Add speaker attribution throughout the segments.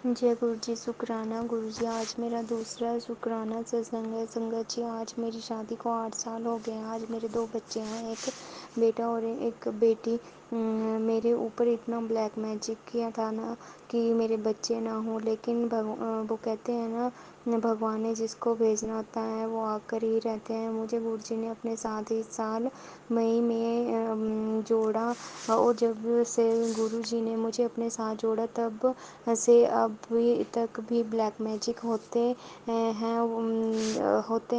Speaker 1: جے گرو جی شکرانہ گرو جی، آج میرا دوسرا شکرانہ ستسنگ ہے۔ سنگت جی، آج میری شادی کو 8 سال ہو گئے ہیں۔ آج میرے 2 بچے ہیں، ایک بیٹا اور ایک بیٹی۔ میرے اوپر اتنا بلیک میجک کیا تھا نا کہ میرے بچے نہ ہوں، لیکن وہ کہتے ہیں نا، بھگوان نے جس کو بھیجنا ہوتا ہے وہ آ کر ہی رہتے ہیں۔ مجھے گرو جی نے اپنے ساتھ اس سال مئی میں جوڑا، اور جب سے گرو جی نے مجھے اپنے ساتھ جوڑا تب سے ابھی تک بھی بلیک میجک ہوتے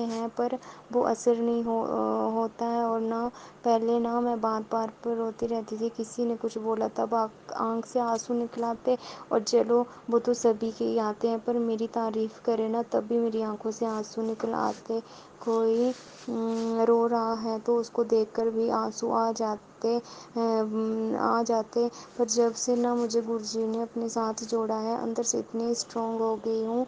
Speaker 1: ہیں پر وہ اثر نہیں ہوتا ہے۔ اور نہ پہلے نہ میں بات بات پر روتی رہتی تھی، کسی نے کچھ بولا تب آنکھ سے آنسو نکل آتے، اور چلو وہ تو سبھی کے ہی آتے ہیں، پر میری تعریف کرے نا تب بھی میری آنکھوں سے آنسو نکل آتے۔ کوئی رو رہا ہے تو اس کو دیکھ کر بھی آنسو آ جاتے۔ پر جب سے نا مجھے گرو جی نے اپنے ساتھ جوڑا ہے، اندر سے اتنی اسٹرانگ ہو گئی ہوں،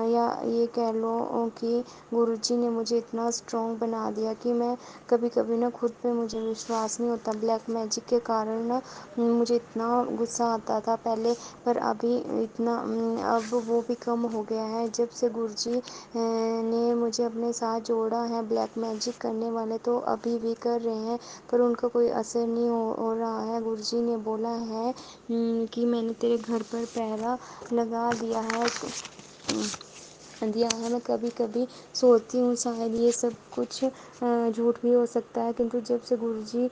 Speaker 1: یا یہ کہہ لو کہ گرو جی نے مجھے اتنا اسٹرانگ بنا دیا کہ میں کبھی کبھی نا خود پہ مجھے وشواس نہیں ہوتا۔ بلیک میجک کے کارن نا مجھے اتنا غصہ آتا تھا پہلے، پر اب وہ بھی کم ہو گیا ہے جب سے گرو جی نے مجھے اپنے ساتھ جوڑا ہے۔ بلیک میجک کرنے والے تو ابھی بھی کر رہے ہیں، پر ان کا کوئی اثر نہیں ہو رہا ہے۔ گرو جی نے بولا ہے کہ میں نے تیرے گھر پر پہرا لگا دیا ہے۔ میں کبھی کبھی سوچتی ہوں شاید یہ سب کچھ جھوٹ بھی ہو سکتا ہے، کیونکہ جب سے گرو جی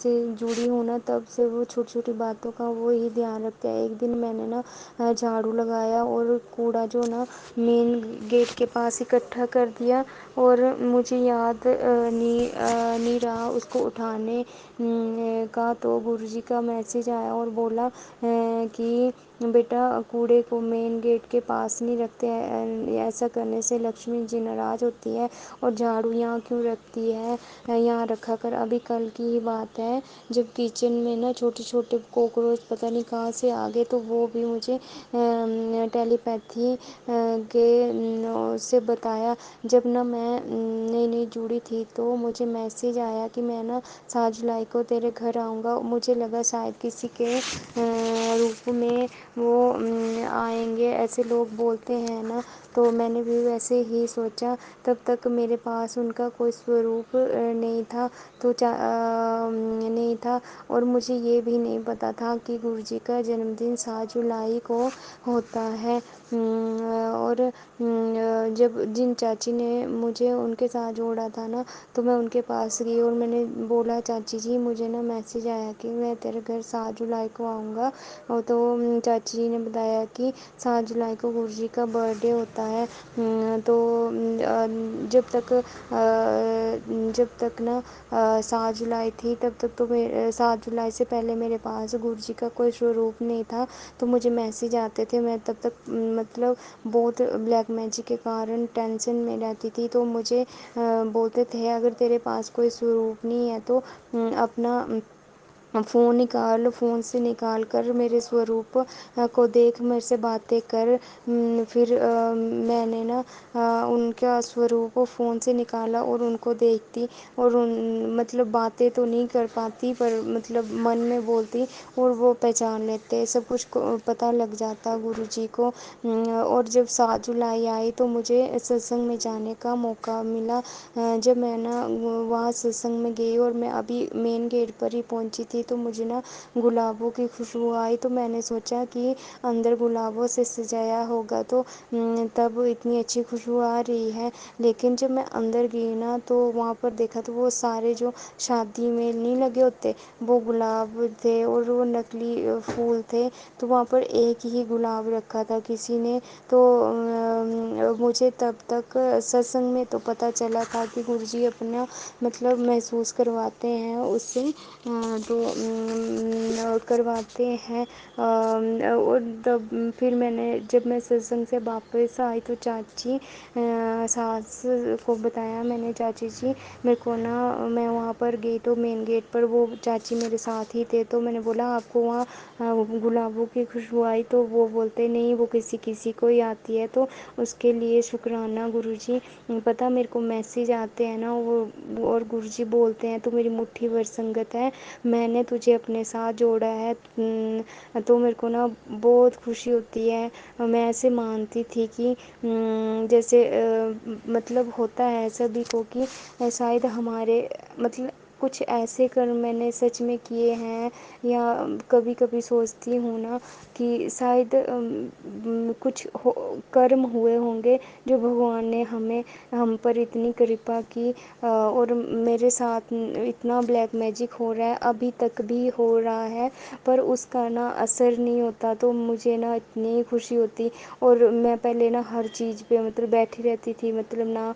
Speaker 1: سے جڑی ہوں نا تب سے وہ چھوٹی چھوٹی باتوں کا وہ ہی دھیان رکھتے ہیں۔ ایک دن میں نے نا جھاڑو لگایا اور کوڑا جو نا مین گیٹ کے پاس اکٹھا کر دیا، اور مجھے یاد نہیں رہا اس کو اٹھانے کا، تو گرو جی کا میسج آیا اور بولا کہ بیٹا کوڑے کو مین گیٹ کے پاس نہیں رکھتے ہیں، ایسا کرنے سے لکشمی جی ناراض ہوتی ہے، اور جھاڑو یہاں کیوں رکھتی ہے، یہاں رکھا کر۔ ابھی کل کی ہی بات ہے جب کچن میں نا چھوٹے چھوٹے کوکروچ پتہ نہیں کہاں سے آ گئے، تو وہ بھی مجھے ٹیلی پیتھی کے سے بتایا۔ جب نا میں نئی نئی جڑی تھی تو مجھے میسج آیا کہ میں نا 7 جولائی کو تیرے گھر آؤں گا۔ مجھے لگا شاید کسی کے روپ میں وہ آئیں گے، ایسے لوگ بولتے ہیں نا، تو میں نے بھی ویسے ہی سوچا۔ تب تک میرے پاس ان کا کوئی سوروپ نہیں تھا، اور مجھے یہ بھی نہیں پتا تھا کہ گرو جی کا جنم دن 7 جولائی کو ہوتا ہے۔ اور جن چاچی نے مجھے ان کے ساتھ جوڑا تھا نا، تو میں ان کے پاس گئی اور میں نے بولا چاچی جی مجھے نا میسج آیا کہ میں تیرے گھر 7 جولائی کو آؤں گا، تو چاچی جی نے بتایا کہ 7 جولائی کو گرو جی کا برتھ ڈے ہوتا ہے۔ تو جب تک نا 7 جولائی تھی تب تک تو 7 جولائی سے پہلے میرے پاس گرو جی کا کوئی سوروپ نہیں تھا، تو مجھے میسج آتے تھے۔ میں تب تک بہت بلیک میجک کے کارن ٹینشن میں رہتی تھی، تو مجھے بولتے تھے اگر تیرے پاس کوئی سوروپ نہیں ہے تو اپنا فون سے نکال کر میرے سوروپ کو دیکھ، میرے سے باتیں کر۔ پھر میں نے نا ان کا سوروپ فون سے نکالا اور ان کو دیکھتی، اور باتیں تو نہیں کر پاتی پر من میں بولتی، اور وہ پہچان لیتے، سب کچھ پتہ لگ جاتا گرو جی کو۔ اور جب 7 جولائی آئی تو مجھے ستسنگ میں جانے کا موقع ملا۔ جب میں نا وہاں ستسنگ میں گئی اور میں ابھی مین گیٹ پر ہی پہنچی تھی تو مجھے نا گلابوں کی خوشبو آئی، تو میں نے سوچا کہ اندر گلابوں سے سجایا ہوگا تو تب اتنی اچھی خوشبو آ رہی ہے۔ لیکن جب میں اندر گئی نا تو وہاں پر دیکھا تو وہ سارے جو شادی میں نہیں لگے ہوتے وہ گلاب تھے، اور وہ نکلی پھول تھے، تو وہاں پر ایک ہی گلاب رکھا تھا کسی نے۔ تو مجھے تب تک ستسنگ میں تو پتہ چلا تھا کہ گرو جی اپنا محسوس کرواتے ہیں اس سے، تو کرواتے ہیں۔ اور تب پھر جب میں ستسنگ سے واپس آئی تو چاچی ساس کو بتایا میں نے، چاچی جی میرے کو نا، میں وہاں پر گئی تو مین گیٹ پر وہ چاچی میرے ساتھ ہی تھے، تو میں نے بولا آپ کو وہاں گلابوں کی خوشبو آئی؟ تو وہ بولتے نہیں، وہ کسی کسی کو ہی آتی ہے، تو اس کے لیے شکرانہ گرو جی۔ پتہ میرے کو میسج آتے ہیں نا، اور گرو جی بولتے ہیں تو میری مٹھی بھر سنگت ہے، میں نے تجھے اپنے ساتھ جوڑا ہے تو میرے کو نا بہت خوشی ہوتی ہے۔ میں ایسے مانتی تھی کہ جیسے مطلب ہوتا ہے سبھی کو کہ شاید ہمارے مطلب کچھ ایسے کرم میں نے سچ میں کیے ہیں، یا کبھی کبھی سوچتی ہوں نا کہ شاید کچھ کرم ہوئے ہوں گے جو بھگوان نے ہم پر اتنی کرپا کی، اور میرے ساتھ اتنا بلیک میجک ہو رہا ہے، ابھی تک بھی ہو رہا ہے، پر اس کا نا اثر نہیں ہوتا تو مجھے نا اتنی خوشی ہوتی۔ اور میں پہلے نا ہر چیز پہ مطلب بیٹھی رہتی تھی، مطلب نہ